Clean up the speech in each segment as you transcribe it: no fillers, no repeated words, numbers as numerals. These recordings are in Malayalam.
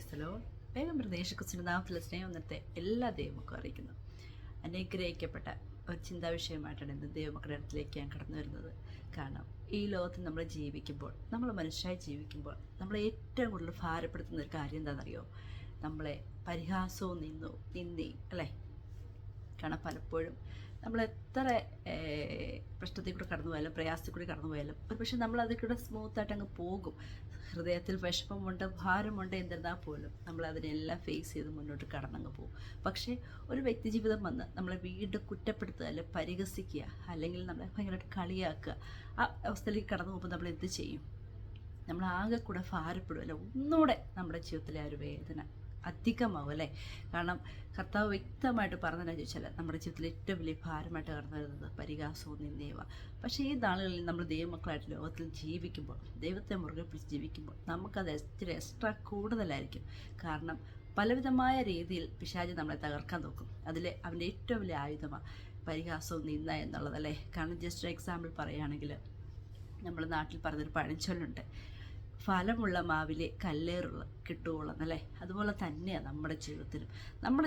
പ്രൈസലോ വേഗം പ്രദേശക്കുറിച്ചുള്ള നാമത്തിലെ സ്നേഹം നിർത്തെ എല്ലാ ദൈവമക്കളും അറിയിക്കുന്നു. അനുഗ്രഹിക്കപ്പെട്ട ഒരു ചിന്താവിഷയമായിട്ടാണ് ഇന്ന് ദൈവമക്കളുടെ അടുത്തിലേക്ക് ഞാൻ കടന്നു വരുന്നത്. കാരണം ഈ ലോകത്ത് നമ്മൾ ജീവിക്കുമ്പോൾ, നമ്മൾ മനുഷ്യരായി ജീവിക്കുമ്പോൾ നമ്മൾ ഏറ്റവും കൂടുതൽ ഭാരപ്പെടുത്തുന്ന ഒരു കാര്യം എന്താണെന്നറിയോ? നമ്മളെ പരിഹാസവും നിന്ദി അല്ലേ? കാരണം പലപ്പോഴും നമ്മൾ എത്ര പ്രശ്നത്തിൽ കൂടെ കടന്നു പോയാലും പ്രയാസത്തിൽ കൂടി കടന്നു പോയാലും ഒരു പക്ഷേ നമ്മൾ അതിൽ കൂടെ സ്മൂത്തായിട്ട് അങ്ങ് പോകും. ഹൃദയത്തിൽ വിഷമമുണ്ട്, ഭാരമുണ്ട്, എന്നിരുന്നാൽ പോലും നമ്മൾ അതിനെല്ലാം ഫേസ് ചെയ്ത് മുന്നോട്ട് കടന്നങ്ങ് പോകും. പക്ഷേ ഒരു വ്യക്തി ജീവിതം വന്ന് നമ്മളെ വീണ്ടും കുറ്റപ്പെടുത്തുക, അല്ലെങ്കിൽ പരിഹസിക്കുക, അല്ലെങ്കിൽ നമ്മളെ ഭയങ്കരമായിട്ട് കളിയാക്കുക, ആ അവസ്ഥയിലേക്ക് കടന്നു പോകുമ്പോൾ നമ്മൾ എന്ത് ചെയ്യും? നമ്മൾ ആകെ കൂടെ ഭാരപ്പെടുമല്ലോ. ഒന്നുകൂടെ നമ്മുടെ ജീവിതത്തിലെ ആ ഒരു വേദന അധികമാവും അല്ലേ? കാരണം കർത്താവ് വ്യക്തമായിട്ട് പറഞ്ഞതെന്നു ചോദിച്ചാൽ നമ്മുടെ ജീവിതത്തിൽ ഏറ്റവും വലിയ ഭാരമായിട്ട് കടന്നു വരുന്നത് പരിഹാസവും നിന്ദയുമാണ്. പക്ഷേ ഈ നാളുകളിൽ നമ്മൾ ദൈവമക്കളായിട്ട് ലോകത്തിൽ ജീവിക്കുമ്പോൾ, ദൈവത്തെ മുറുകെ പിടിച്ച് ജീവിക്കുമ്പോൾ നമുക്കത് ഇച്ചിരി എക്സ്ട്രാ കൂടുതലായിരിക്കും. കാരണം പലവിധമായ രീതിയിൽ പിശാച് നമ്മളെ തകർക്കാൻ നോക്കും. അതിൽ അവൻ്റെ ഏറ്റവും വലിയ ആയുധമാണ് പരിഹാസവും നിന്ദ എന്നുള്ളതല്ലേ? കാരണം ജസ്റ്റ് എക്സാമ്പിൾ പറയുകയാണെങ്കിൽ, നമ്മുടെ നാട്ടിൽ പറഞ്ഞൊരു പഴഞ്ചൊല്ലുണ്ട്, ഫലമുള്ള മാവിലെ കല്ലേറുള്ള കിട്ടുകയുള്ളൂ എന്നല്ലേ? അതുപോലെ തന്നെയാണ് നമ്മുടെ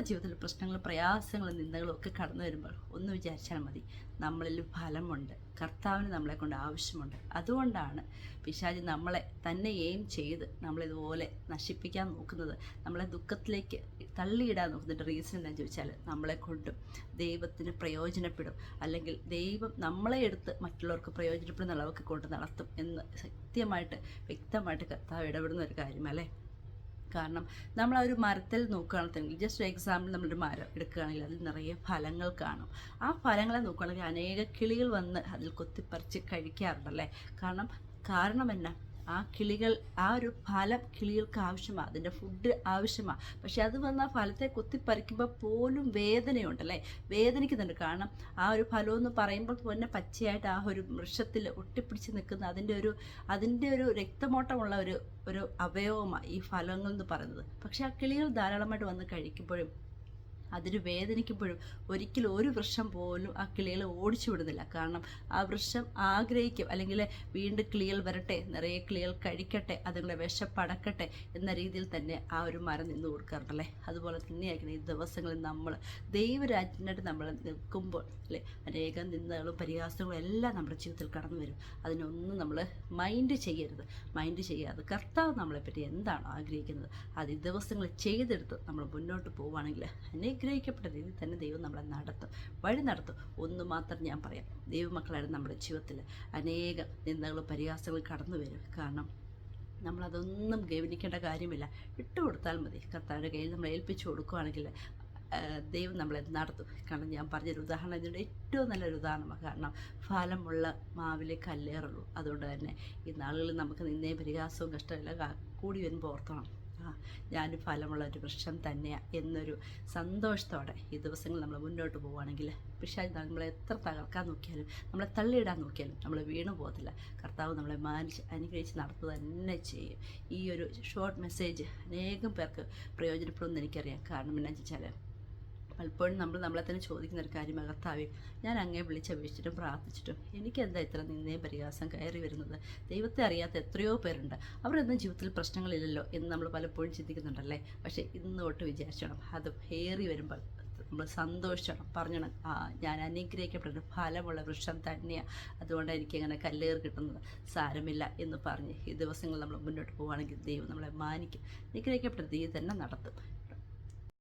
ജീവിതത്തിൽ പ്രശ്നങ്ങളും പ്രയാസങ്ങളും നിന്ദകളും ഒക്കെ കടന്നു വരുമ്പോൾ ഒന്ന് വിചാരിച്ചാൽ മതി, നമ്മളിൽ ഫലമുണ്ട്, കർത്താവിന് നമ്മളെ കൊണ്ട് ആവശ്യമുണ്ട്. അതുകൊണ്ടാണ് പിശാച് നമ്മളെ തന്നെ എയിം ചെയ്ത് നമ്മളിതുപോലെ നശിപ്പിക്കാൻ നോക്കുന്നത്, നമ്മളെ ദുഃഖത്തിലേക്ക് തള്ളിയിടാൻ നോക്കുന്നതിൻ്റെ റീസൺ എന്താണെന്ന് ചോദിച്ചാൽ, നമ്മളെ കൊണ്ടും ദൈവത്തിന് പ്രയോജനപ്പെടും, അല്ലെങ്കിൽ ദൈവം നമ്മളെ എടുത്ത് മറ്റുള്ളവർക്ക് പ്രയോജനപ്പെടുന്ന അളവൊക്കെ കൊണ്ട് നടത്തും എന്ന് വ്യക്തമായിട്ട് കർത്താവ് ഇടപെടുന്ന ഒരു കാര്യമല്ലേ? കാരണം നമ്മൾ ആ ഒരു മരത്തിൽ നോക്കുകയാണെങ്കിൽ, ജസ്റ്റ് എക്സാമ്പിൾ നമ്മളൊരു മരം എടുക്കുകയാണെങ്കിൽ അതിൽ നിറയെ ഫലങ്ങൾ കാണും. ആ ഫലങ്ങളെ നോക്കുകയാണെങ്കിൽ അനേക കിളികൾ വന്ന് അതിൽ കൊത്തിപ്പറിച്ച് കഴിക്കാറുണ്ടല്ലേ? കാരണം എന്നാ? ആ കിളികൾ, ആ ഒരു ഫലം കിളികൾക്ക് ആവശ്യമാണ്, അതിൻ്റെ ഫുഡ് ആവശ്യമാണ്. പക്ഷെ അത് വന്ന് ആ ഫലത്തെ കുത്തിപ്പറിക്കുമ്പോൾ പോലും വേദനയുണ്ടല്ലേ? വേദനിക്കുന്നുണ്ട്. കാരണം ആ ഒരു ഫലം എന്ന് പറയുമ്പോൾ തന്നെ പച്ചയായിട്ട് ആ ഒരു വൃക്ഷത്തിൽ ഒട്ടിപ്പിടിച്ച് നിൽക്കുന്ന അതിൻ്റെ ഒരു രക്തമോട്ടമുള്ള ഒരു അവയവമാണ് ഈ ഫലങ്ങൾ എന്ന് പറയുന്നത്. പക്ഷെ ആ കിളികൾ ധാരാളമായിട്ട് വന്ന് കഴിക്കുമ്പോഴും അതിന് വേദനിക്കുമ്പോഴും ഒരിക്കലും ഒരു വൃക്ഷം പോലും ആ കിളികളെ ഓടിച്ചു വിടുന്നില്ല. കാരണം ആ വൃക്ഷം ആഗ്രഹിക്കും, അല്ലെങ്കിൽ വീണ്ടും കിളികൾ വരട്ടെ, നിറയെ കിളികൾ കഴിക്കട്ടെ, അതുങ്ങളെ വിശപ്പടക്കട്ടെ എന്ന രീതിയിൽ തന്നെ ആ ഒരു മരം നിന്ന് കൊടുക്കാറുണ്ടല്ലേ? അതുപോലെ തന്നെയായിരിക്കണം ഈ ദിവസങ്ങളിൽ നമ്മൾ ദൈവരാജ്യത്തിനായിട്ട് നമ്മൾ നിൽക്കുമ്പോൾ അല്ലേ, അനേകം നിന്ദകളും പരിഹാസങ്ങളും എല്ലാം നമ്മുടെ ജീവിതത്തിൽ കടന്നു വരും. അതിനൊന്നും നമ്മൾ മൈൻഡ് ചെയ്യാതെ കർത്താവ് നമ്മളെപ്പറ്റി എന്താണോ ആഗ്രഹിക്കുന്നത് അത് ഈ ദിവസങ്ങൾ ചെയ്തെടുത്ത് നമ്മൾ മുന്നോട്ട് പോവുകയാണെങ്കിൽ അനുഗ്രഹിക്കപ്പെട്ട രീതിയിൽ തന്നെ ദൈവം നമ്മളെ വഴി നടത്തും. ഒന്ന് മാത്രം ഞാൻ പറയാം, ദൈവമക്കളായിട്ട് നമ്മുടെ ജീവിതത്തിൽ അനേകം നിന്ദകളും പരിഹാസങ്ങളും കടന്നു വരും. കാരണം നമ്മളതൊന്നും ഗവനിക്കേണ്ട കാര്യമില്ല, ഇട്ടുകൊടുത്താൽ മതി. കർത്താവിൻ്റെ കയ്യിൽ നമ്മൾ ഏൽപ്പിച്ചു കൊടുക്കുകയാണെങ്കിൽ ദൈവം നമ്മളെ നടത്തും. കാരണം ഞാൻ പറഞ്ഞൊരു ഉദാഹരണം ഇതിൻ്റെ ഏറ്റവും നല്ലൊരു ഉദാഹരണമാണ്. കാരണം ഫലമുള്ള മാവിലെ കല്ലേറുള്ളൂ. അതുകൊണ്ട് തന്നെ ഈ നാളുകളിൽ നമുക്ക് നിന്നേ പരിഹാസവും കഷ്ടമെല്ലാം കൂടി വരുമ്പോൾ ഓർക്കണം, ഞാൻ ഫലമുള്ള ഒരു വൃക്ഷം തന്നെയാണ് എന്നൊരു സന്തോഷത്തോടെ ഈ ദിവസങ്ങൾ നമ്മൾ മുന്നോട്ട് പോവുകയാണെങ്കിൽ പിശാച് നമ്മളെ എത്ര തകർക്കാൻ നോക്കിയാലും, നമ്മളെ തള്ളിയിടാൻ നോക്കിയാലും നമ്മൾ വീണു പോകത്തില്ല. കർത്താവ് നമ്മളെ അനുഗ്രഹിച്ച് നടത്തുക തന്നെ ചെയ്യും. ഈ ഒരു ഷോർട്ട് മെസ്സേജ് അനേകം പേർക്ക് പ്രയോജനപ്പെടുമെന്ന് എനിക്കറിയാം. കാരണം എന്നാ വെച്ചാൽ പലപ്പോഴും നമ്മളെ തന്നെ ചോദിക്കുന്ന ഒരു കാര്യം, കർത്താവേ, ഞാൻ അങ്ങേ വിളിച്ചപേക്ഷിച്ചിട്ടും പ്രാർത്ഥിച്ചിട്ടും എനിക്കെന്താ ഇത്ര നിന്നേ പരിഹാസം കയറി വരുന്നത്? ദൈവത്തെ അറിയാത്ത എത്രയോ പേരുണ്ട്, അവരൊന്നും ജീവിതത്തിൽ പ്രശ്നങ്ങളില്ലല്ലോ എന്ന് നമ്മൾ പലപ്പോഴും ചിന്തിക്കുന്നുണ്ടല്ലേ? പക്ഷേ ഇന്ന് തൊട്ട് വിചാരിച്ചോണം, അത് കയറി വരുമ്പോൾ നമ്മൾ സന്തോഷിച്ചണം, പറഞ്ഞണം, ഞാൻ അനുഗ്രഹിക്കപ്പെട്ട ഫലമുള്ള വൃക്ഷം തന്നെയാണ്, അതുകൊണ്ട് എനിക്കങ്ങനെ കല്ലേറ് കിട്ടുന്നത് സാരമില്ല എന്ന് പറഞ്ഞ് ഈ ദിവസങ്ങൾ നമ്മൾ മുന്നോട്ട് പോവുകയാണെങ്കിൽ ദൈവം നമ്മളെ മാനിക്കും. അനുഗ്രഹിക്കപ്പെട്ട ദൈവം തന്നെ നടത്തും.